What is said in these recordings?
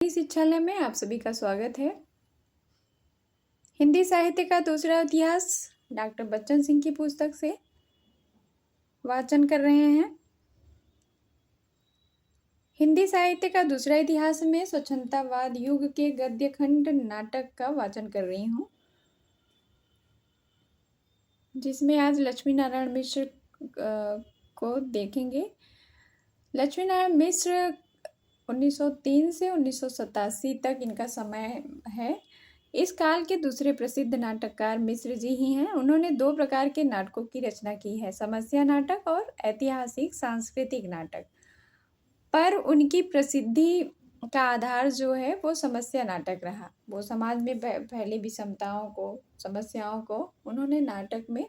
इस शिक्षालय में आप सभी का स्वागत है। हिंदी साहित्य का दूसरा इतिहास डॉक्टर बच्चन सिंह की पुस्तक से वाचन कर रहे हैं। हिंदी साहित्य का दूसरा इतिहास में स्वच्छंदतावाद युग के गद्य खंड नाटक का वाचन कर रही हूँ, जिसमें आज लक्ष्मी नारायण मिश्र को देखेंगे। लक्ष्मी नारायण मिश्र 1903 से 1987 तक इनका समय है। इस काल के दूसरे प्रसिद्ध नाटककार मिश्र जी ही हैं। उन्होंने दो प्रकार के नाटकों की रचना की है, समस्या नाटक और ऐतिहासिक सांस्कृतिक नाटक। पर उनकी प्रसिद्धि का आधार जो है वो समस्या नाटक रहा। वो समाज में फैली विषमताओं को, समस्याओं को उन्होंने नाटक में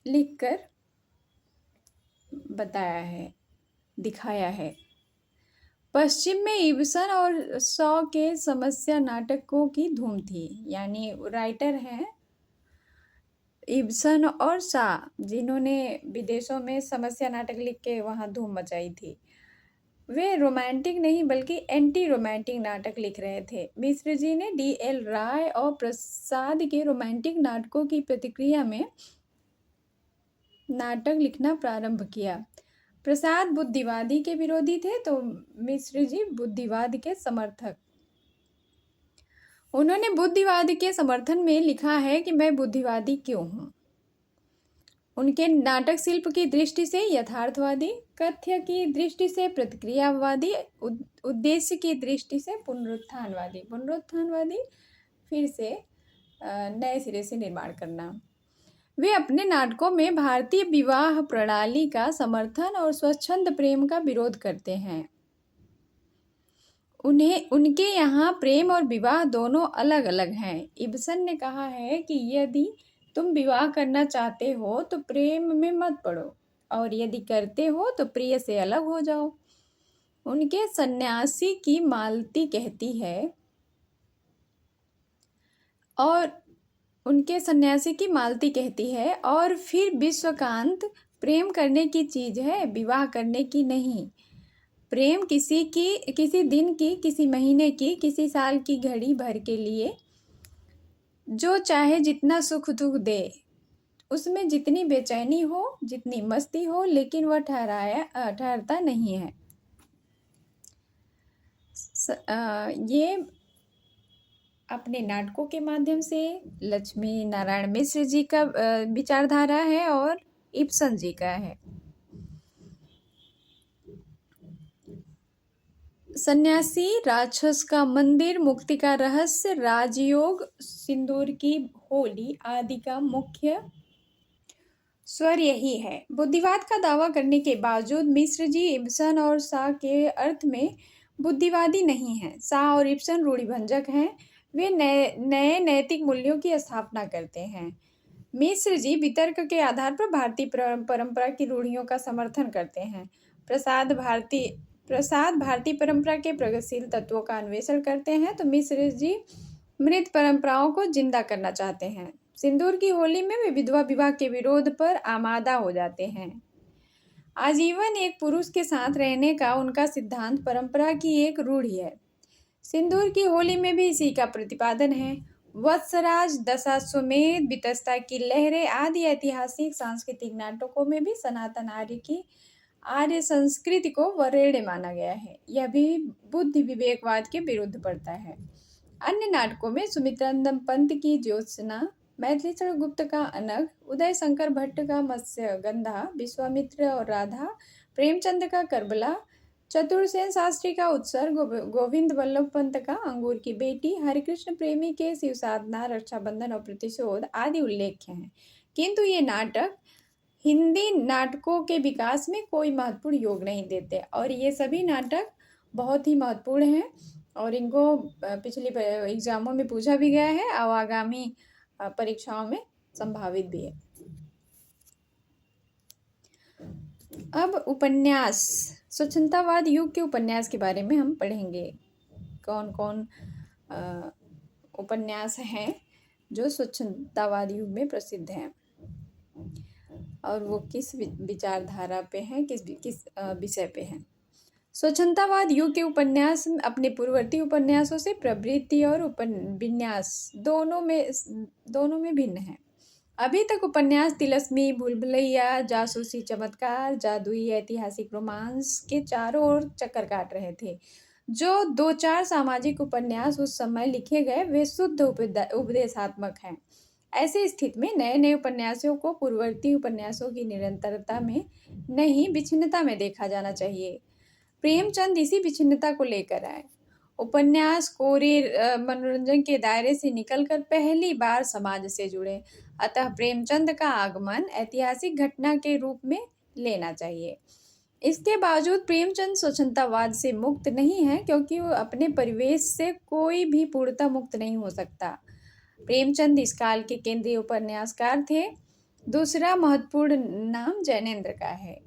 लिखकर बताया है, दिखाया है। पश्चिम में इब्सन और शॉ के समस्या नाटकों की धूम थी। यानी राइटर हैं इब्सन और शॉ, जिन्होंने विदेशों में समस्या नाटक लिख के वहाँ धूम मचाई थी। वे रोमांटिक नहीं बल्कि एंटी रोमांटिक नाटक लिख रहे थे। मिश्र जी ने D.L. राय और प्रसाद के रोमांटिक नाटकों की प्रतिक्रिया में नाटक लिखना प्रारंभ किया। प्रसाद बुद्धिवादी के विरोधी थे तो मिश्र जी बुद्धिवाद के समर्थक। उन्होंने बुद्धिवाद के समर्थन में लिखा है कि मैं बुद्धिवादी क्यों हूँ। उनके नाटक शिल्प की दृष्टि से यथार्थवादी, कथ्य की दृष्टि से प्रतिक्रियावादी, उद्देश्य की दृष्टि से पुनरुत्थानवादी फिर से नए सिरे से निर्माण करना। वे अपने नाटकों में भारतीय विवाह प्रणाली का समर्थन और स्वच्छंद प्रेम का विरोध करते हैं। उनके यहाँ प्रेम और विवाह दोनों अलग अलग हैं। इब्सन ने कहा है कि यदि तुम विवाह करना चाहते हो तो प्रेम में मत पड़ो, और यदि करते हो तो प्रिय से अलग हो जाओ। उनके सन्यासी की मालती कहती है और फिर विश्वकांत प्रेम करने की चीज है, विवाह करने की नहीं। प्रेम किसी दिन की, किसी महीने की, किसी साल की घड़ी भर के लिए जो चाहे जितना सुख दुख दे, उसमें जितनी बेचैनी हो, जितनी मस्ती हो, लेकिन वह ठहरता नहीं है। ये अपने नाटकों के माध्यम से लक्ष्मी नारायण मिश्र जी का विचारधारा है और इब्सन जी का है। सन्यासी, राक्षस का मंदिर, मुक्ति का रहस्य, राजयोग, सिंदूर की होली आदि का मुख्य स्वर यही है। बुद्धिवाद का दावा करने के बावजूद मिश्र जी इब्सन और शॉ के अर्थ में बुद्धिवादी नहीं हैं। शॉ और इब्सन रूढ़िभंजक हैं। वे नए नैतिक मूल्यों की स्थापना करते हैं। मिश्र जी वितर्क के आधार पर भारतीय परंपरा की रूढ़ियों का समर्थन करते हैं। प्रसाद भारतीय परंपरा के प्रगतिशील तत्वों का अन्वेषण करते हैं, तो मिश्र जी मृत परंपराओं को जिंदा करना चाहते हैं। सिंदूर की होली में वे विधवा विवाह के विरोध पर आमादा हो जाते हैं। आजीवन एक पुरुष के साथ रहने का उनका सिद्धांत परंपरा की एक रूढ़ि है। सिंदूर की होली में भी इसी का प्रतिपादन है। वत्सराज, दशाश्वमेध, वितस्ता की लहरें आदि ऐतिहासिक सांस्कृतिक नाटकों में भी सनातन आर्य संस्कृति को वरेण्य माना गया है। यह भी बुद्धि विवेकवाद के विरुद्ध पड़ता है। अन्य नाटकों में सुमित्रानंद पंत की ज्योत्सना, मैथिलीशरण गुप्त का अनघ, उदय शंकर भट्ट का मत्स्यगंधा, विश्वामित्र और राधा, प्रेमचंद का करबला, चतुरसेन शास्त्री का उत्सर्ग, गोविंद वल्लभ पंत का अंगूर की बेटी, हरिकृष्ण प्रेमी के शिव साधना, रक्षाबंधन और प्रतिशोध आदि उल्लेख्य हैं। किंतु ये नाटक हिंदी नाटकों के विकास में कोई महत्वपूर्ण योग नहीं देते, और ये सभी नाटक बहुत ही महत्वपूर्ण हैं और इनको पिछले एग्जामों में पूछा भी गया है और आगामी परीक्षाओं में संभावित भी है। अब उपन्यास, स्वच्छंदतावाद युग के उपन्यास के बारे में हम पढ़ेंगे। कौन कौन उपन्यास हैं जो स्वच्छंदतावाद युग में प्रसिद्ध हैं और वो किस विचारधारा पे हैं, किस विषय पे हैं। स्वच्छंदतावाद युग के उपन्यास अपने पूर्ववर्ती उपन्यासों से प्रवृत्ति और उपन्यास दोनों में भिन्न है। अभी तक उपन्यास तिलस्मी, भूलभुलैया, जासूसी चमत्कार, जादुई ऐतिहासिक रोमांस के चारों ओर चक्कर काट रहे थे। जो 2-4 सामाजिक उपन्यास उस समय लिखे गए वे शुद्ध उपदेशात्मक हैं। ऐसी स्थिति में नए नए उपन्यासों को पूर्ववर्ती उपन्यासों की निरंतरता में नहीं, विच्छिन्नता में देखा जाना चाहिए। प्रेमचंद इसी विच्छिन्नता को लेकर आए। उपन्यास कोरे मनोरंजन के दायरे से निकलकर पहली बार समाज से जुड़े। अतः प्रेमचंद का आगमन ऐतिहासिक घटना के रूप में लेना चाहिए। इसके बावजूद प्रेमचंद स्वच्छंदतावाद से मुक्त नहीं है, क्योंकि वो अपने परिवेश से कोई भी पूर्णतः मुक्त नहीं हो सकता। प्रेमचंद इस काल के केंद्रीय उपन्यासकार थे। दूसरा महत्वपूर्ण नाम जैनेन्द्र का है।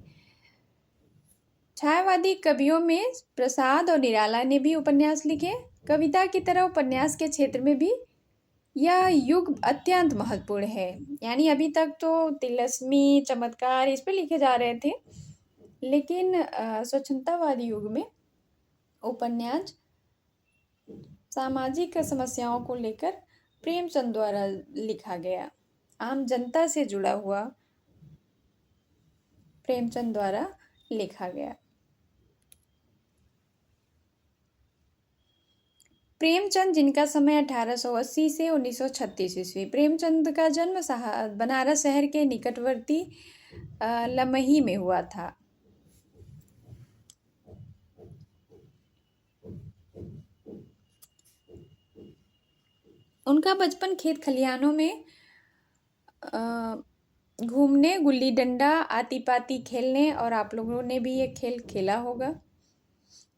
छायावादी कवियों में प्रसाद और निराला ने भी उपन्यास लिखे। कविता की तरह उपन्यास के क्षेत्र में भी यह युग अत्यंत महत्वपूर्ण है। यानी अभी तक तो तिलस्मी, चमत्कार इस पे लिखे जा रहे थे, लेकिन स्वच्छंदतावादी युग में उपन्यास सामाजिक समस्याओं को लेकर प्रेमचंद द्वारा लिखा गया, आम जनता से जुड़ा हुआ प्रेमचंद द्वारा लिखा गया। प्रेमचंद, जिनका समय 1880 से 1936 ईस्वी। प्रेमचंद का जन्म बनारस शहर के निकटवर्ती लमही में हुआ था। उनका बचपन खेत खलिहानों में घूमने, गुल्ली डंडा, आती पाती खेलने, और आप लोगों ने भी ये खेल खेला होगा,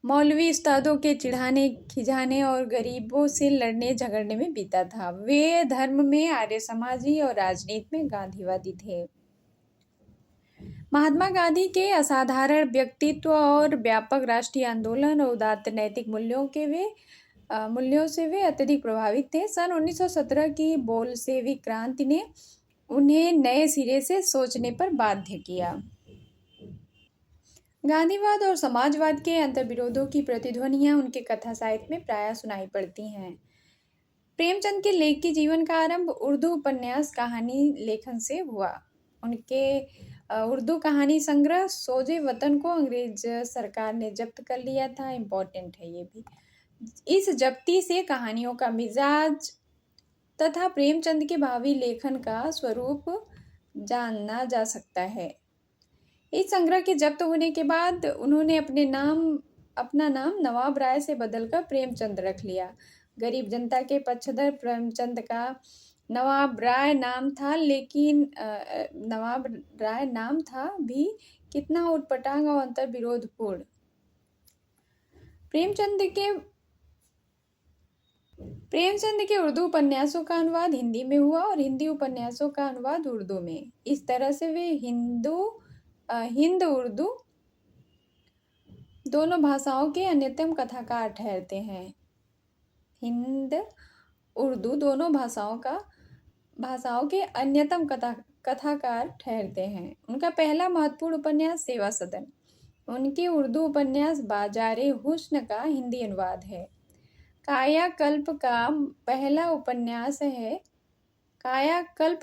मौलवी उस्तादों के चिढ़ाने खिजाने और गरीबों से लड़ने झगड़ने में बीता था। वे धर्म में आर्य समाजी और राजनीति में गांधीवादी थे। महात्मा गांधी के असाधारण व्यक्तित्व और व्यापक राष्ट्रीय आंदोलन और उदात्त नैतिक मूल्यों से वे अत्यधिक प्रभावित थे। सन 1917 की बोल्शेविक क्रांति ने उन्हें नए सिरे से सोचने पर बाध्य किया। गांधीवाद और समाजवाद के अंतर्विरोधों की प्रतिध्वनियां उनके कथा साहित्य में प्रायः सुनाई पड़ती हैं। प्रेमचंद के लेखी जीवन का आरंभ उर्दू उपन्यास कहानी लेखन से हुआ। उनके उर्दू कहानी संग्रह सोजे वतन को अंग्रेज सरकार ने जब्त कर लिया था। इम्पोर्टेंट है ये भी। इस जब्ती से कहानियों का मिजाज तथा प्रेमचंद के भावी लेखन का स्वरूप जानना जा सकता है। इस संग्रह के जब्त होने के बाद उन्होंने अपना नाम नवाब राय से बदलकर प्रेमचंद रख लिया। गरीब जनता के पक्षधर प्रेमचंद का नवाब राय नाम था, लेकिन नवाब राय नाम था भी कितना उटपटांग और अंतर्विरोधपूर्ण। प्रेमचंद के उर्दू उपन्यासों का अनुवाद हिंदी में हुआ और हिंदी उपन्यासों का अनुवाद उर्दू में। इस तरह से वे हिंद उर्दू दोनों भाषाओं के अन्यतम कथाकार ठहरते हैं। हिंद उर्दू दोनों भाषाओं के अन्यतम कथाकार ठहरते हैं। उनका पहला महत्वपूर्ण उपन्यास सेवा सदन। उनके उर्दू उपन्यास बाजारे हुस्न का हिंदी अनुवाद है। कायाकल्प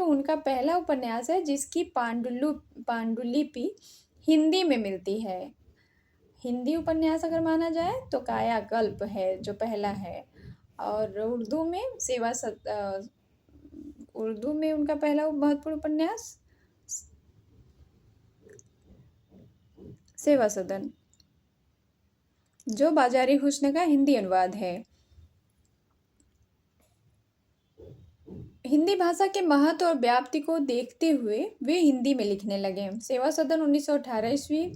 उनका पहला उपन्यास है जिसकी पांडुलिपि हिंदी में मिलती है। हिंदी उपन्यास अगर माना जाए तो कायाकल्प है जो पहला है, और उर्दू में उनका पहला महत्वपूर्ण उपन्यास सेवा सदन, जो बाजारे हुस्न का हिंदी अनुवाद है। हिंदी भाषा के महत्व और व्याप्ति को देखते हुए वे हिंदी में लिखने लगे। सेवा सदन 1918 ईस्वी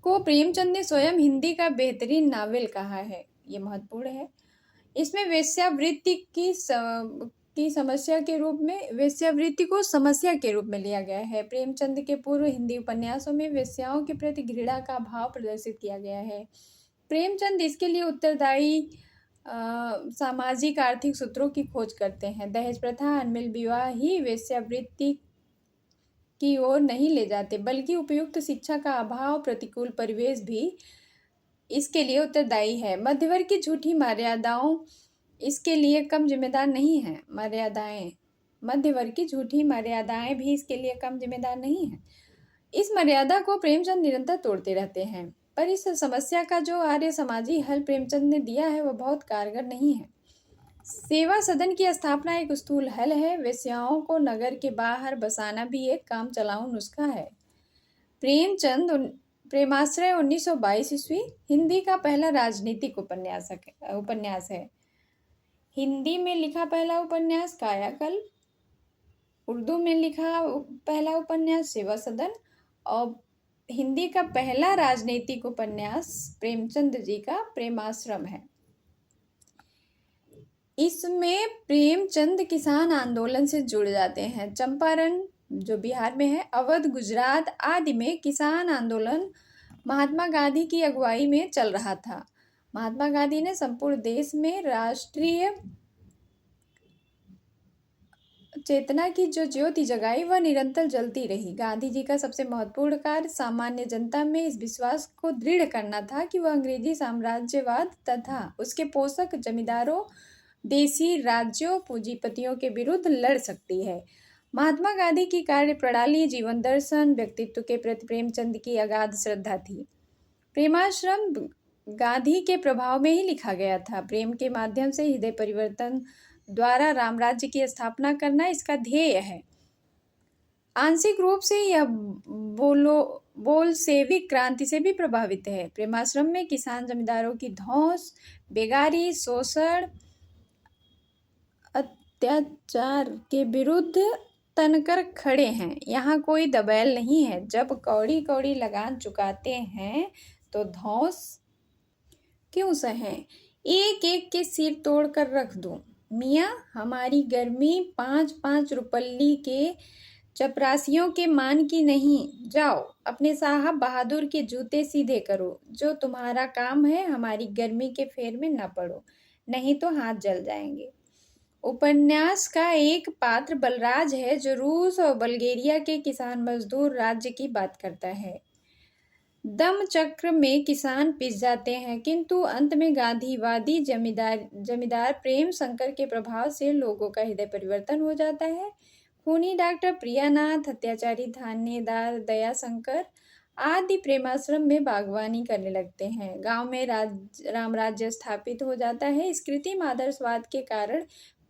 को प्रेमचंद ने स्वयं हिंदी का बेहतरीन नावल कहा है। ये महत्वपूर्ण है। इसमें वेश्यावृत्ति को समस्या के रूप में लिया गया है। प्रेमचंद के पूर्व हिंदी उपन्यासों में वेश्याओं के प्रति घृणा का भाव प्रदर्शित किया गया है। प्रेमचंद इसके लिए उत्तरदायी सामाजिक आर्थिक सूत्रों की खोज करते हैं। दहेज प्रथा, अनमिल विवाह ही वेश्यावृत्ति की ओर नहीं ले जाते, बल्कि उपयुक्त शिक्षा का अभाव, प्रतिकूल परिवेश भी इसके लिए उत्तरदायी है। मध्यवर्ग की झूठी मर्यादाओं इसके लिए कम जिम्मेदार नहीं है। मध्यवर्ग की झूठी मर्यादाएं भी इसके लिए कम जिम्मेदार नहीं है। इस मर्यादा को प्रेमचंद निरंतर तोड़ते रहते हैं, पर इस समस्या का जो आर्य समाजी हल प्रेमचंद ने दिया है वह बहुत कारगर नहीं है। सेवा सदन की स्थापना एक स्थूल हल है। वेश्याओं को नगर के बाहर बसाना भी एक काम चलाऊ नुस्खा है। प्रेमचंद प्रेमाश्रय 1922 ईस्वी हिंदी का पहला राजनीतिक उपन्यास है। हिंदी में लिखा पहला उपन्यास कायाकल्प, उर्दू में लिखा पहला उपन्यास सेवा सदन और हिंदी का पहला राजनीतिक उपन्यास प्रेमचंद जी का प्रेमाश्रम है। इसमें प्रेमचंद किसान आंदोलन से जुड़ जाते हैं। चंपारण जो बिहार में है, अवध, गुजरात आदि में किसान आंदोलन महात्मा गांधी की अगुवाई में चल रहा था। महात्मा गांधी ने संपूर्ण देश में राष्ट्रीय चेतना की जो ज्योति जगाई वह निरंतर जलती रही। गांधी जी का सबसे महत्वपूर्ण कार्य सामान्य जनता में इस विश्वास को दृढ़ करना था कि वह अंग्रेजी साम्राज्यवाद तथा उसके पोषक जमींदारों, देशी राज्यों, पूंजीपतियों के विरुद्ध लड़ सकती है। महात्मा गांधी की कार्य प्रणाली, जीवन दर्शन, व्यक्तित्व के प्रति प्रेमचंद की अगाध श्रद्धा थी। प्रेमाश्रम गांधी के प्रभाव में ही लिखा गया था। प्रेम के माध्यम से हृदय परिवर्तन द्वारा रामराज्य की स्थापना करना इसका ध्येय है। आंशिक रूप से यह बोल्शेविक क्रांति से भी प्रभावित है। प्रेमाश्रम में किसान जमींदारों की धौंस, बेगारी, शोषण, अत्याचार के विरुद्ध तनकर खड़े हैं। यहाँ कोई दबैल नहीं है। जब कौड़ी कौड़ी लगान चुकाते हैं तो धौंस क्यों सहें? एक एक के सिर तोड़ कर रख दूं। मियाँ, हमारी गर्मी 5-5 रुपल्ली के चपरासियों के मान की नहीं। जाओ अपने साहब बहादुर के जूते सीधे करो। जो तुम्हारा काम है, हमारी गर्मी के फेर में न पड़ो, नहीं तो हाथ जल जाएंगे। उपन्यास का एक पात्र बलराज है जो रूस और बल्गेरिया के किसान मजदूर राज्य की बात करता है। दम चक्र में किसान पिस जाते हैं, किंतु अंत में गांधीवादी जमींदार प्रेम शंकर के प्रभाव से लोगों का हृदय परिवर्तन हो जाता है। खूनी डॉक्टर प्रियानाथ, अत्याचारी थानेदार दयाशंकर आदि प्रेमाश्रम में बागवानी करने लगते हैं। गांव में रामराज्य स्थापित हो जाता है। इस कृत्रिम आदर्शवाद के कारण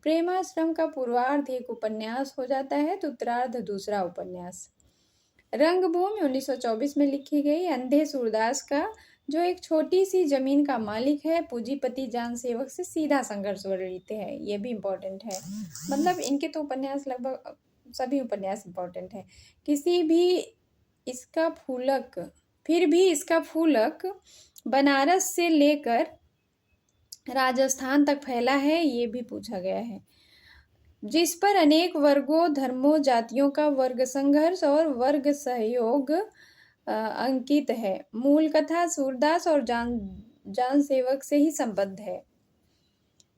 प्रेमाश्रम का पूर्वार्ध एक उपन्यास हो जाता है तो उत्तरार्ध दूसरा उपन्यास। रंगभूमि 1924 में लिखी गई। अंधे सूरदास का जो एक छोटी सी जमीन का मालिक है, पूंजीपति जान सेवक से सीधा संघर्ष वर्णित है। ये भी इम्पोर्टेंट है। मतलब इनके तो उपन्यास लगभग सभी उपन्यास इम्पोर्टेंट है। फिर भी इसका फूलक बनारस से लेकर राजस्थान तक फैला है, ये भी पूछा गया है, जिस पर अनेक वर्गों, धर्मों, जातियों का वर्ग संघर्ष और वर्ग सहयोग अंकित है। मूल कथा सूरदास और जान सेवक से ही संबद्ध है।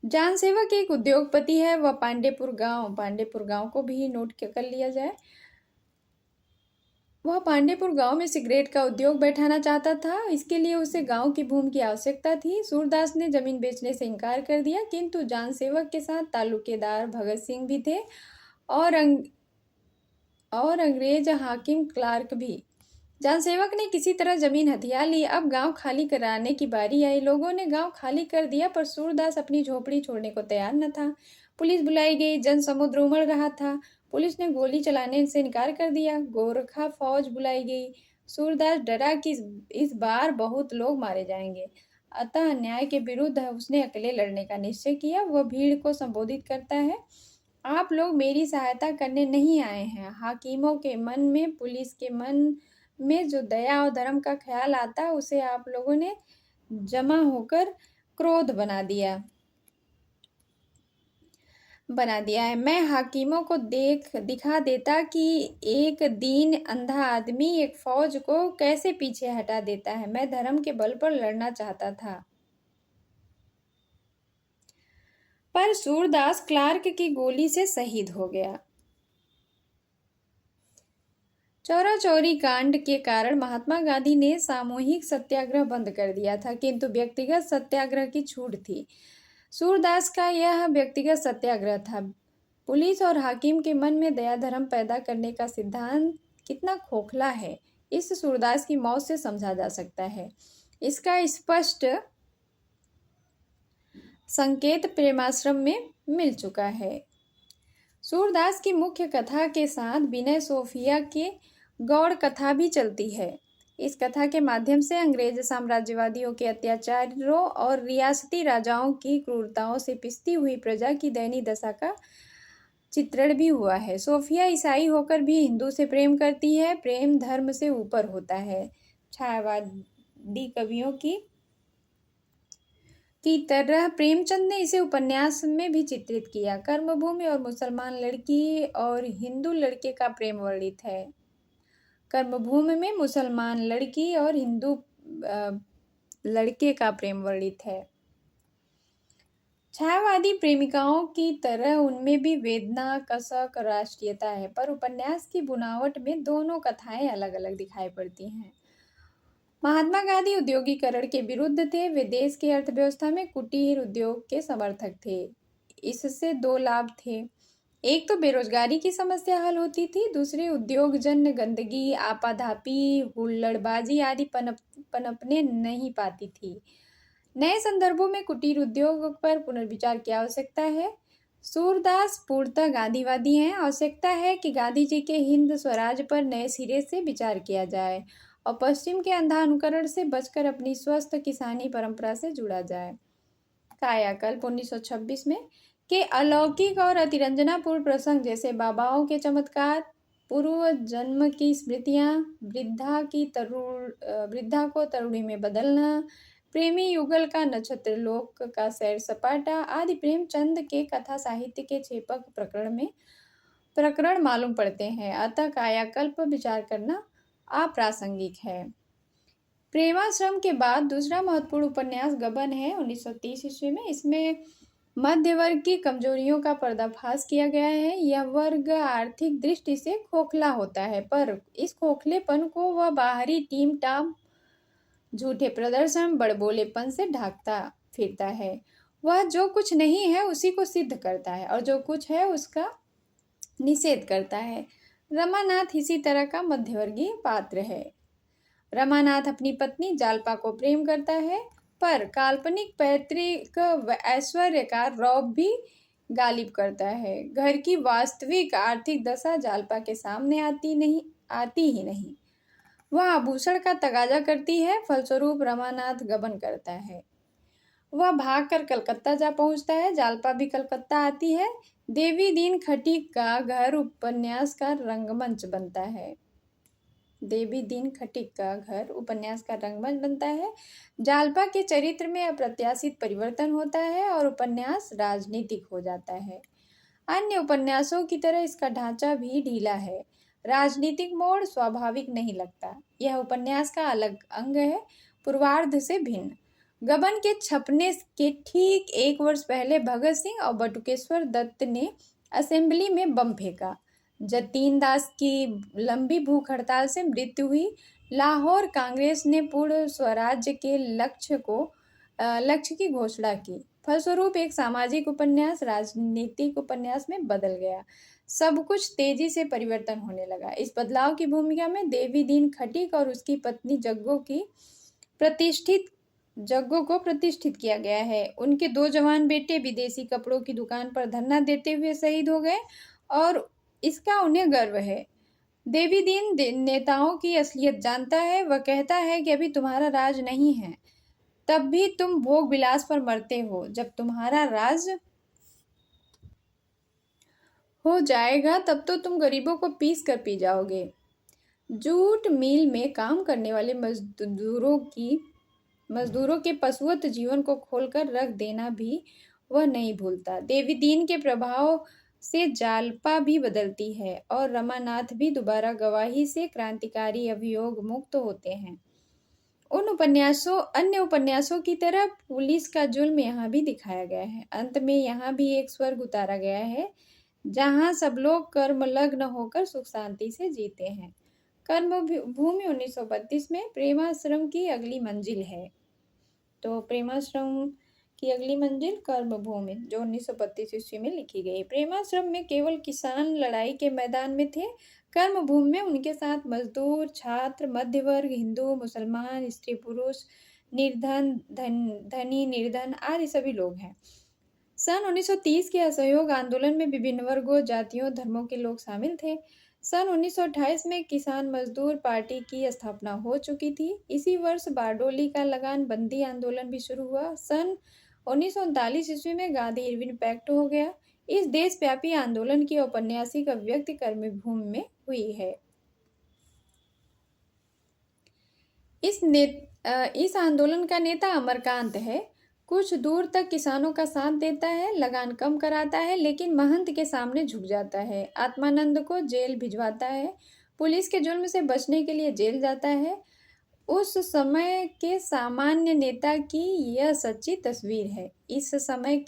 जान सेवक एक उद्योगपति है। वह पांडेपुर गांव को भी नोट कर लिया जाए। वह पांडेपुर गांव में सिगरेट का उद्योग बैठाना चाहता था। इसके लिए उसे गांव की भूमि की आवश्यकता थी। सूरदास ने जमीन बेचने से इनकार कर दिया, किंतु जान सेवक के साथ तालुकेदार भगत सिंह भी थे और अंग्रेज हाकिम क्लार्क भी। जान सेवक ने किसी तरह जमीन हथिया ली। अब गांव खाली कराने की बारी आई। लोगों ने गांव खाली कर दिया, पर सूरदास अपनी झोपड़ी छोड़ने को तैयार न था। पुलिस बुलाई गई। जन समुद्र उमड़ रहा था। पुलिस ने गोली चलाने से इनकार कर दिया। गोरखा फौज बुलाई गई। सूरदास डरा कि इस बार बहुत लोग मारे जाएंगे, अतः अन्याय के विरुद्ध उसने अकेले लड़ने का निश्चय किया। वह भीड़ को संबोधित करता है, आप लोग मेरी सहायता करने नहीं आए हैं। हाकिमों के मन में, पुलिस के मन में जो दया और धर्म का ख्याल आता, उसे आप लोगों ने जमा होकर क्रोध बना दिया है। मैं हाकिमों को दिखा देता कि एक दीन अंधा आदमी एक फौज को कैसे पीछे हटा देता है। मैं धर्म के बल पर लड़ना चाहता था, पर सूरदास क्लार्क की गोली से शहीद हो गया। चौरा चौरी कांड के कारण महात्मा गांधी ने सामूहिक सत्याग्रह बंद कर दिया था, किंतु व्यक्तिगत सत्याग्रह की छूट थी। सूरदास का यह व्यक्तिगत सत्याग्रह था। पुलिस और हाकिम के मन में दया धर्म पैदा करने का सिद्धांत कितना खोखला है, इस सूरदास की मौत से समझा जा सकता है। इसका स्पष्ट संकेत प्रेमाश्रम में मिल चुका है। सूरदास की मुख्य कथा के साथ विनय सोफिया के गौड़ कथा भी चलती है। इस कथा के माध्यम से अंग्रेज साम्राज्यवादियों के अत्याचारों और रियासती राजाओं की क्रूरताओं से पिसती हुई प्रजा की दयनीय दशा का चित्रण भी हुआ है। सोफिया ईसाई होकर भी हिंदू से प्रेम करती है। प्रेम धर्म से ऊपर होता है। छायावादी कवियों की तरह प्रेमचंद ने इसे उपन्यास में भी चित्रित किया। कर्मभूमि और मुसलमान लड़की और हिंदू लड़के का प्रेम वर्णित है। कर्मभूमि में मुसलमान लड़की और हिंदू लड़के का प्रेम वर्णित है। छायावादी प्रेमिकाओं की तरह उनमें भी वेदना, कसक, राष्ट्रीयता है, पर उपन्यास की बुनावट में दोनों कथाएं अलग अलग दिखाई पड़ती हैं। महात्मा गांधी औद्योगिकरण के विरुद्ध थे। वे देश की अर्थव्यवस्था में कुटीर उद्योग के समर्थक थे। इससे दो लाभ थे। एक तो बेरोजगारी की समस्या हल होती थी, दूसरे उद्योगजन्य गंदगी, आपाधापी, हुल्लड़बाजी आदि पनपने नहीं पाती थी। नए संदर्भों में कुटीर उद्योग पर पुनर्विचार की आवश्यकता है। सूरदास पूर्णतः गांधीवादी हैं। आवश्यकता है कि गांधी जी के हिंद स्वराज पर नए सिरे से विचार किया जाए और पश्चिम के अंधा अनुकरण से बचकर अपनी स्वस्थ किसानी परंपरा से जुड़ा जाए। कायाकल्प 1926 में के अलौकिक और अतिरंजनापूर्ण प्रसंग जैसे बाबाओं के चमत्कार, पूर्व जन्म की स्मृतियां, वृद्धा को तरुणी में बदलना, प्रेमी युगल का नक्षत्र लोक का सैर सपाटा आदि प्रेमचंद के कथा साहित्य के छेपक प्रकरण मालूम पड़ते हैं। अतः कायाकल्प विचार करना अप्रासंगिक है। प्रेमाश्रम के बाद दूसरा महत्वपूर्ण उपन्यास गबन है 1930 ईस्वी में। इसमें मध्य वर्ग की कमजोरियों का पर्दाफाश किया गया है। यह वर्ग आर्थिक दृष्टि से खोखला होता है, पर इस खोखलेपन को वह बाहरी टीम टाम, झूठे प्रदर्शन, बड़बोलेपन से ढांकता फिरता है। वह जो कुछ नहीं है उसी को सिद्ध करता है और जो कुछ है उसका निषेध करता है। रमानाथ इसी तरह का मध्यवर्गीय पात्र है। रमानाथ अपनी पत्नी जालपा को प्रेम करता है, पर काल्पनिक पैतृक ऐश्वर्य का रौब भी गालिब करता है। घर की वास्तविक आर्थिक दशा जालपा के सामने आती ही नहीं। वह आभूषण का तगाजा करती है, फलस्वरूप रमानाथ गबन करता है। वह भागकर कलकत्ता जा पहुंचता है। जालपा भी कलकत्ता आती है। देवी दीन खटीक का घर उपन्यास का रंगमंच बनता है। देवी दीन खटीक का घर उपन्यास का रंगमंच बनता है। जालपा के चरित्र में अप्रत्याशित परिवर्तन होता है और उपन्यास राजनीतिक हो जाता है। अन्य उपन्यासों की तरह इसका ढांचा भी ढीला है। राजनीतिक मोड़ स्वाभाविक नहीं लगता। यह उपन्यास का अलग अंग है, पूर्वार्ध से भिन्न। गबन के छपने के ठीक 1 वर्ष पहले भगत सिंह और बटुकेश्वर दत्त ने असेंबली में बम फेंका। जतीन दास की लंबी भूख हड़ताल से मृत्यु हुई। लाहौर कांग्रेस ने पूर्ण स्वराज्य के लक्ष्य की घोषणा की। फलस्वरूप एक सामाजिक उपन्यास राजनीतिक उपन्यास में बदल गया। सब कुछ तेजी से परिवर्तन होने लगा। इस बदलाव की भूमिका में देवी दीन खटीक और उसकी पत्नी जग्गो को प्रतिष्ठित किया गया है। उनके 2 जवान बेटे विदेशी कपड़ों की दुकान पर धरना देते हुए शहीद हो गए और इसका उन्हें गर्व है। देवी दीन नेताओं की असलियत जानता है। वह कहता है कि अभी तुम्हारा राज नहीं है, तब भी तुम भोग विलास पर मरते हो। जब तुम्हारा राज हो जाएगा तब तो तुम गरीबों को पीस कर पी जाओगे। जूट मिल में काम करने वाले मजदूरों के पशुवत जीवन को खोलकर रख देना भी वह नहीं भूलता। देवी दीन के प्रभाव से जालपा भी बदलती है और रमानाथ भी दोबारा गवाही से क्रांतिकारी अभियोग मुक्त होते हैं। अन्य उपन्यासों की तरह पुलिस का जुल्म यहाँ भी दिखाया गया है। अंत में यहाँ भी एक स्वर्ग उतारा गया है जहाँ सब लोग कर्मलग्न होकर सुख शांति से जीते हैं। कर्म भूमि 1932 में प्रेमाश्रम की अगली मंजिल है। तो प्रेमाश्रम की अगली मंजिल कर्म भूमि जो 1932 ईस्वी में लिखी गई। प्रेमाश्रम में केवल किसान लड़ाई के मैदान में थे। कर्म भूमि में उनके साथ मजदूर, छात्र, मध्य वर्ग, हिंदू, मुसलमान, स्त्री पुरुष, निर्धन, धनी, निर्धन आदि सभी लोग हैं। सन 1930 के असहयोग आंदोलन में विभिन्न वर्गों, जातियों, धर्मों के लोग शामिल थे। सन 1928 में किसान मजदूर पार्टी की स्थापना हो चुकी थी। इसी वर्ष बारडोली का लगान बंदी आंदोलन भी शुरू हुआ। सन 1939 ईस्वी में गांधी इरविन पैक्ट हो गया। इस देशव्यापी आंदोलन की औपन्यासिक अभिव्यक्ति कर्मभूमि में हुई है। इस आंदोलन का नेता अमरकांत है। कुछ दूर तक किसानों का साथ देता है, लगान कम कराता है, लेकिन महंत के सामने झुक जाता है। आत्मानंद को जेल भिजवाता है, पुलिस के जुल्म से बचने के लिए जेल जाता है। उस समय के सामान्य नेता की यह सच्ची तस्वीर है। इस समय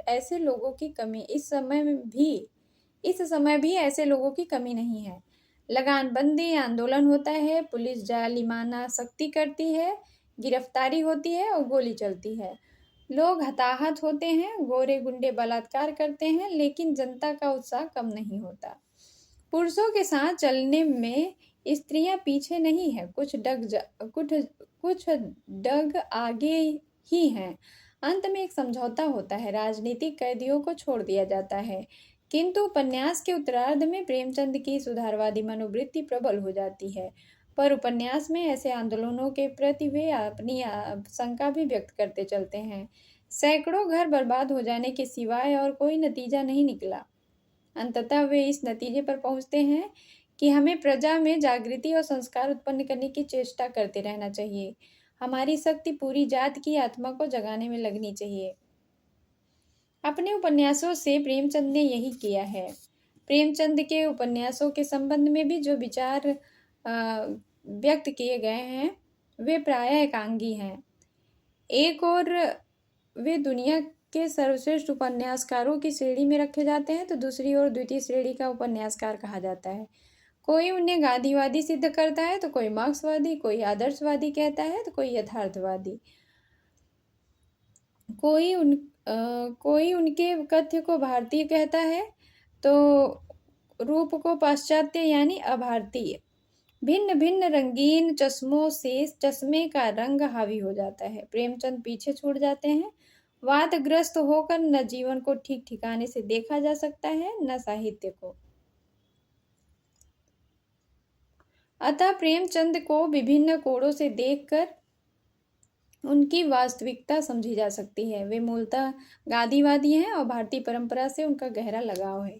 ऐसे लोगों की कमी इस समय भी ऐसे लोगों की कमी नहीं है। लगानबंदी आंदोलन होता है, पुलिस जालिमाना सख्ती करती है, गिरफ्तारी होती है और गोली चलती है। लोग हताहत होते हैं, गोरे गुंडे बलात्कार करते हैं, लेकिन जनता का उत्साह कम नहीं होता। पुरुषों के साथ चलने में स्त्रियां पीछे नहीं है, कुछ डग आगे ही हैं। अंत में एक समझौता होता है, राजनीतिक कैदियों को छोड़ दिया जाता है। किंतु उपन्यास के उत्तरार्ध में प्रेमचंद की सुधारवादी मनोवृत्ति प्रबल हो जाती है। पर उपन्यास में ऐसे आंदोलनों के प्रति वे अपनी शंका भी व्यक्त करते चलते हैं। सैकड़ों घर बर्बाद हो जाने के सिवाय और कोई नतीजा नहीं निकला। अंततः वे इस नतीजे पर पहुंचते हैं कि हमें प्रजा में जागृति और संस्कार उत्पन्न करने की चेष्टा करते रहना चाहिए। हमारी शक्ति पूरी जात की आत्मा को जगाने में लगनी चाहिए। अपने उपन्यासों से प्रेमचंद ने यही किया है। प्रेमचंद के उपन्यासों के संबंध में भी जो विचार व्यक्त किए गए हैं वे प्रायः एकांगी हैं। एक और वे दुनिया के सर्वश्रेष्ठ उपन्यासकारों की श्रेणी में रखे जाते हैं, तो दूसरी ओर द्वितीय श्रेणी का उपन्यासकार कहा जाता है। कोई उन्हें गांधीवादी सिद्ध करता है तो कोई मार्क्सवादी, कोई आदर्शवादी कहता है तो कोई यथार्थवादी। कोई उनके कथ्य को भारतीय कहता है तो रूप को पाश्चात्य यानी अभारतीय। भिन्न भिन्न रंगीन चश्मों से चश्मे का रंग हावी हो जाता है। प्रेमचंद पीछे छूट जाते हैं। वादग्रस्त होकर न जीवन को ठीक ठिकाने से देखा जा सकता है, न साहित्य को। अतः प्रेमचंद को विभिन्न कोणों से देखकर उनकी वास्तविकता समझी जा सकती है। वे मूलतः गांधीवादी हैं और भारतीय परंपरा से उनका गहरा लगाव है।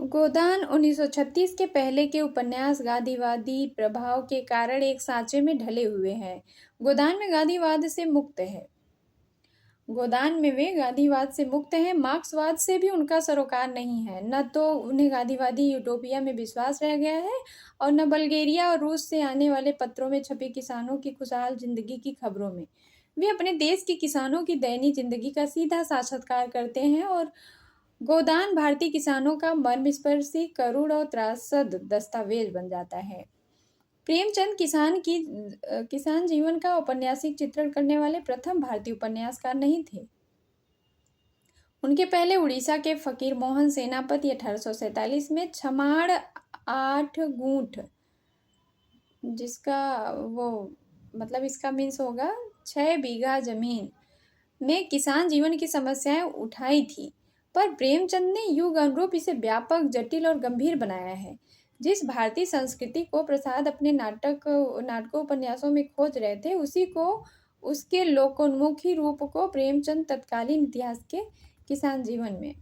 गोदान 1936 के पहले के उपन्यास गांधीवादी प्रभाव के कारण एक सांचे में ढले हुए हैं। गोदान में वे गांधीवाद से मुक्त हैं। मार्क्सवाद से भी उनका सरोकार नहीं है। न तो उन्हें गांधीवादी यूटोपिया में विश्वास रह गया है और न बल्गेरिया और रूस से आने वाले पत्रों में छपी किसानों की खुशहाल जिंदगी की खबरों में। वे अपने देश के किसानों की दयनीय जिंदगी का सीधा साक्षात्कार करते हैं और गोदान भारतीय किसानों का मर्मस्पर्शी, करुण और त्रासद दस्तावेज बन जाता है। प्रेमचंद किसान जीवन का औपन्यासिक चित्रण करने वाले प्रथम भारतीय उपन्यासकार नहीं थे। उनके पहले उड़ीसा के फकीर मोहन सेनापति 1847 में छमाड़ 8 गूंठ, जिसका इसका मीन्स होगा 6 बीघा जमीन में किसान जीवन की समस्याएं उठाई थी। पर प्रेमचंद ने युग अनुरूप इसे व्यापक, जटिल और गंभीर बनाया है। जिस भारतीय संस्कृति को प्रसाद अपने नाटकों उपन्यासों में खोज रहे थे, उसी को, उसके लोकोन्मुखी रूप को प्रेमचंद तत्कालीन इतिहास के किसान जीवन में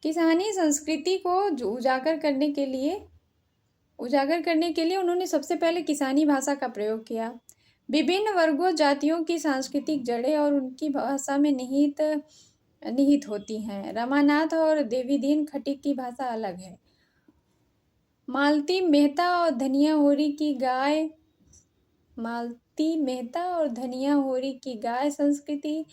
किसानी संस्कृति को उजागर करने के लिए उन्होंने सबसे पहले किसानी भाषा का प्रयोग किया। विभिन्न वर्गों, जातियों की सांस्कृतिक जड़ें और उनकी भाषा में निहित होती हैं। रमानाथ और देवीदीन खटिक की भाषा अलग है। मालती मेहता और धनिया होरी की गाय संस्कृति,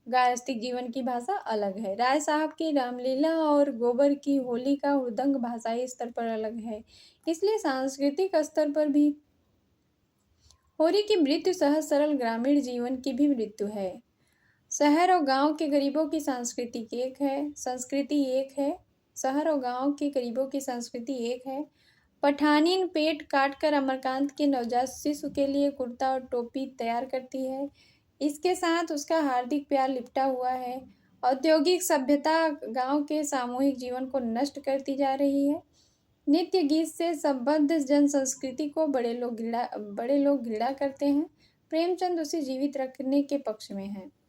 गारस्तिक जीवन की भाषा अलग है। राय साहब की रामलीला और गोबर की होली का हुड़दंग भाषाई स्तर पर अलग है। इसलिए सांस्कृतिक स्तर पर भी होरी की मृत्यु सहज सरल ग्रामीण जीवन की भी मृत्यु है। शहर और गांव के गरीबों की संस्कृति एक है। शहर और गांव के गरीबों की संस्कृति एक है। पठानीन पेट काटकर अमरकांत के नवजात शिशु के लिए कुर्ता और टोपी तैयार करती है। इसके साथ उसका हार्दिक प्यार लिपटा हुआ है। औद्योगिक सभ्यता गांव के सामूहिक जीवन को नष्ट करती जा रही है। नित्य गीत से संबद्ध जन संस्कृति को बड़े लोग घृणा करते हैं। प्रेमचंद उसे जीवित रखने के पक्ष में है।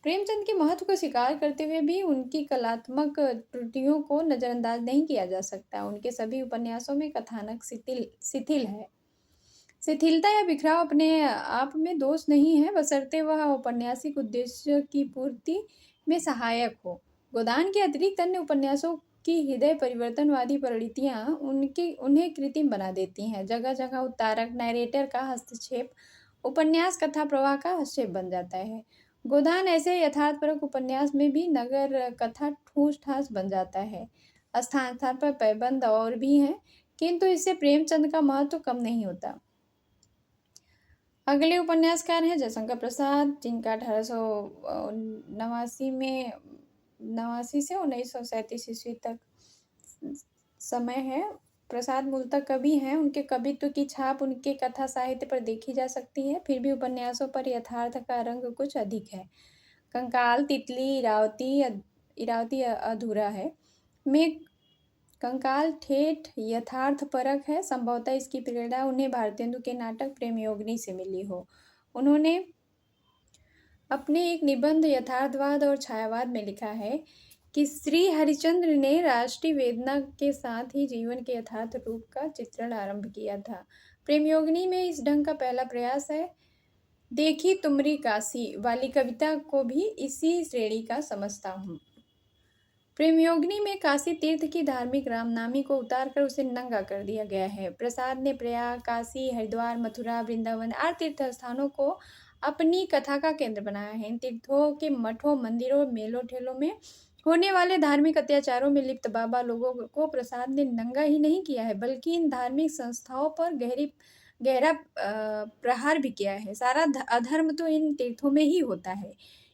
प्रेमचंद के महत्व को स्वीकार करते हुए भी उनकी कलात्मक त्रुटियों को नजरअंदाज नहीं किया जा सकता। उनके सभी उपन्यासों में कथानक शिथिल है। शिथिलता या बिखराव अपने आप में दोष नहीं है, बशर्ते वह औपन्यासिक उद्देश्य की पूर्ति में सहायक हो। गोदान के अतिरिक्त अन्य उपन्यासों की हृदय परिवर्तनवादी परिणतियां उन्हें कृत्रिम बना देती हैं। जगह जगह उत्तारक नैरेटर का हस्तक्षेप उपन्यास कथा प्रवाह का हस्तक्षेप बन जाता है। गोदान ऐसे यथार्थपरक उपन्यास में भी नगर कथा ठूस ठास बन जाता है। स्थान स्थान पर पैबंद और भी हैं, किंतु इससे प्रेमचंद का महत्व कम नहीं होता। अगले उपन्यासकार हैं जयशंकर प्रसाद, जिनका 1889 में 89 से 1937 ईस्वी तक समय है। प्रसाद मूलतः कवि हैं। उनके कवित्व की छाप उनके कथा साहित्य पर देखी जा सकती है। फिर भी उपन्यासों पर यथार्थ का रंग कुछ अधिक है। कंकाल, तितली, इरावती अधूरा है में कंकाल ठेठ यथार्थपरक है। संभवतः इसकी प्रेरणा उन्हें भारतेंदु के नाटक प्रेमयोगिनी से मिली हो। उन्होंने अपने एक निबंध यथार्थवाद और छायावाद में लिखा है कि श्री हरिश्चंद्र ने राष्ट्रीय वेदना के साथ ही जीवन के यथार्थ रूप का चित्रण आरंभ किया था। प्रेमयोगिनी में इस ढंग का पहला प्रयास है। देखी तुमरी काशी वाली कविता को भी इसी श्रेणी का समझता हूँ। प्रेमयोगिनी में काशी तीर्थ की धार्मिक रामनामी को उतारकर उसे नंगा कर दिया गया है। प्रसाद ने प्रयाग, काशी, हरिद्वार, मथुरा, वृंदावन आदि तीर्थ स्थानों को अपनी कथा का केंद्र बनाया है। इन तीर्थों के मठों, मंदिरों, मेलों ठेलों में होने वाले धार्मिक अत्याचारों में लिप्त बाबा लोगों को प्रसाद ने नंगा ही नहीं किया है, बल्कि इन धार्मिक संस्थाओं पर गहरा प्रहार भी किया है। सारा अधर्म तो इन तीर्थों में ही होता है।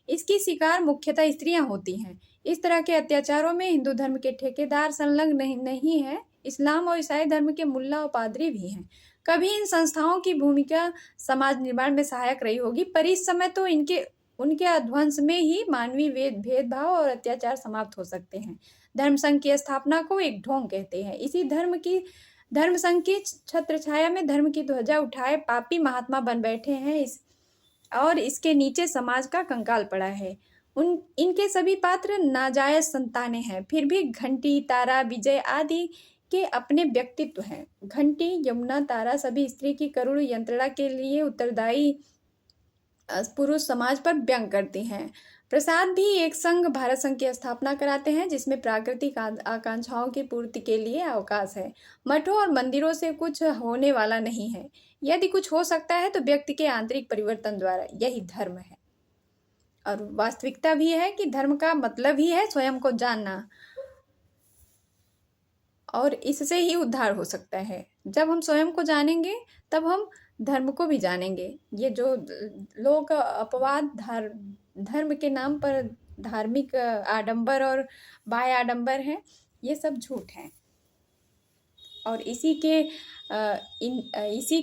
इसकी शिकार मुख्यतः स्त्रियां होती हैं। इस तरह के अत्याचारों में हिंदू धर्म के ठेकेदार संलग्न नहीं है। इस्लाम और ईसाई धर्म के मुल्ला और पादरी भी हैं। कभी इन संस्थाओं की भूमिका समाज निर्माण में सहायक रही होगी, पर इस समय तो उनके अध्वंस में ही मानवीय भेदभाव और अत्याचार समाप्त हो सकते हैं। धर्म संघ की स्थापना को एक ढोंग कहते हैं। इसी धर्म संघ की छत्र छाया में धर्म की ध्वजा उठाए पापी महात्मा बन बैठे हैं और इसके नीचे समाज का कंकाल पड़ा है। इनके सभी पात्र नाजायज संतानें हैं। फिर भी घंटी, तारा, विजय आदि के अपने व्यक्तित्व हैं। घंटी, यमुना, तारा सभी स्त्री की करुण यंत्रणा के लिए उत्तरदायी पुरुष समाज पर व्यंग करती हैं। प्रसाद भी एक संघ, भारत संघ की स्थापना कराते हैं, जिसमें प्राकृतिक आकांक्षाओं की पूर्ति के लिए अवकाश है। मठों और मंदिरों से कुछ होने वाला नहीं है। यदि कुछ हो सकता है तो व्यक्ति के आंतरिक परिवर्तन द्वारा। यही धर्म है। और वास्तविकता भी है कि धर्म का मतलब ही है स्वयं को जानना, और इससे ही उद्धार हो सकता है। जब हम स्वयं को जानेंगे तब हम धर्म को भी जानेंगे। ये जो लोग अपवाद धर्म के नाम पर धार्मिक आडंबर और बाह्य आडंबर हैं, ये सब झूठ हैं। और इसी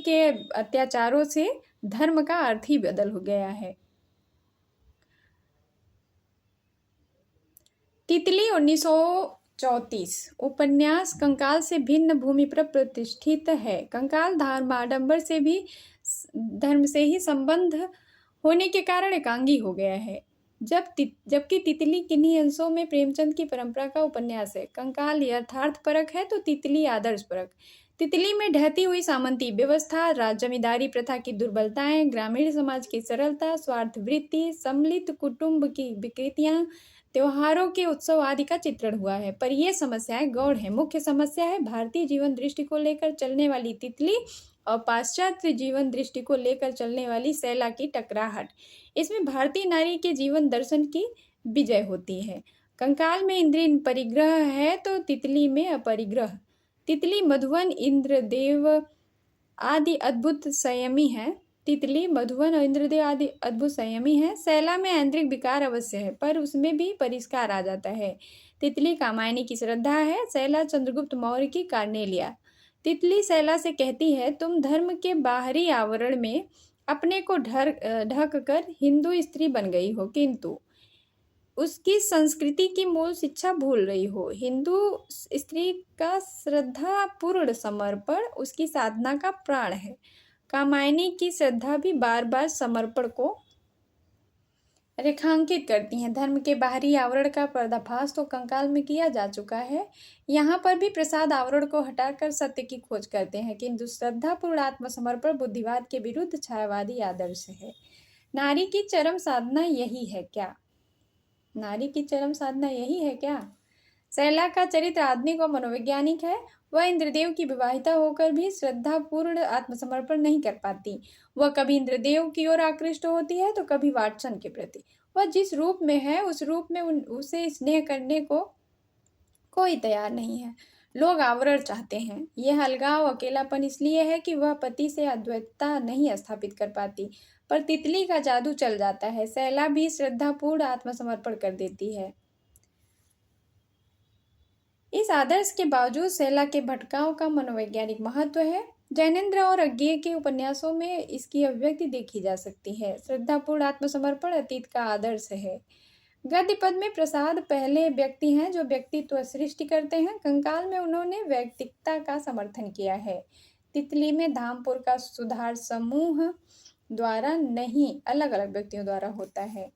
के अत्याचारों से धर्म का अर्थ ही बदल हो गया है। तितली 1934 उपन्यास कंकाल से भिन्न भूमि पर प्रतिष्ठित है। कंकाल धर्माडंबर से भी धर्म से ही संबंध होने के कारण एकांगी हो गया है, जबकि तितली किन्हीं अंशों में प्रेमचंद की परंपरा का उपन्यास है। कंकाल यथार्थपरक है तो तितली आदर्शपरक। तितली में ढहती हुई सामंती व्यवस्था, जमींदारी प्रथा की दुर्बलताएं, ग्रामीण समाज की सरलता, स्वार्थवृत्ति, सम्मिलित कुटुंब की विकृतियां, त्योहारों के उत्सव आदि का चित्रण हुआ है। पर ये समस्याएं गौण है। मुख्य समस्या है भारतीय जीवन दृष्टि को लेकर चलने वाली तितली और पाश्चात्य जीवन दृष्टि को लेकर चलने वाली शैला की टकराहट। इसमें भारतीय नारी के जीवन दर्शन की विजय होती है। कंकाल में इंद्रिय परिग्रह है तो तितली में अपरिग्रह। तितली मधुवन इंद्रदेव आदि अद्भुत संयमी है। तितली मधुवन और इंद्रदेव आदि अद्भुत संयमी है। शैला में ऐन्द्रिक विकार अवश्य है पर उसमें भी परिष्कार आ जाता है। तितली कामायनी की श्रद्धा है, शैला चंद्रगुप्त मौर्य की कार्नेलिया। तितली शैला से कहती है तुम धर्म के बाहरी आवरण में अपने को ढक कर हिंदू स्त्री बन गई हो, किंतु उसकी संस्कृति की मूल शिक्षा भूल रही हो। हिंदू स्त्री का श्रद्धा पूर्ण समर्पण उसकी साधना का प्राण है। कामायनी की श्रद्धा भी बार बार समर्पण को रेखांकित करती हैं। धर्म के बाहरी आवरण का पर्दाफाश तो कंकाल में किया जा चुका है। यहाँ पर भी प्रसाद आवरण को हटाकर सत्य की खोज करते हैं, किंतु श्रद्धापूर्ण आत्मसमर्पण बुद्धिवाद के विरुद्ध छायावादी आदर्श है। नारी की चरम साधना यही है क्या? नारी की चरम साधना यही है क्या? शैला का चरित्र आधुनिक और मनोवैज्ञानिक है। वह इंद्रदेव की विवाहिता होकर भी श्रद्धापूर्ण आत्मसमर्पण नहीं कर पाती। वह कभी इंद्रदेव की ओर आकृष्ट होती है तो कभी वात्सन के प्रति। वह जिस रूप में है उस रूप में उसे स्नेह करने को कोई तैयार नहीं है। लोग आवरण चाहते हैं। यह अलगाव अकेलापन इसलिए है कि वह पति से अद्वैतता नहीं स्थापित कर पाती। पर तितली का जादू चल जाता है। शैला भी श्रद्धापूर्ण आत्मसमर्पण कर देती है। इस आदर्श के बावजूद शैला के भटकाव का मनोवैज्ञानिक महत्व है। जैनेन्द्र और अज्ञेय के उपन्यासों में इसकी अभिव्यक्ति देखी जा सकती है। श्रद्धापूर्ण आत्मसमर्पण अतीत का आदर्श है। गद्य पद में प्रसाद पहले व्यक्ति हैं जो व्यक्तित्व सृष्टि करते हैं। कंकाल में उन्होंने वैयक्तिकता का समर्थन किया है। तितली में धामपुर का सुधार समूह द्वारा नहीं, अलग अलग व्यक्तियों द्वारा होता है।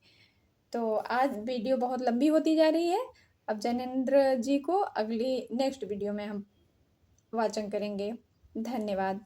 तो आज वीडियो बहुत लंबी होती जा रही है। अब जैनेन्द्र जी को अगली नेक्स्ट वीडियो में हम वाचन करेंगे। धन्यवाद।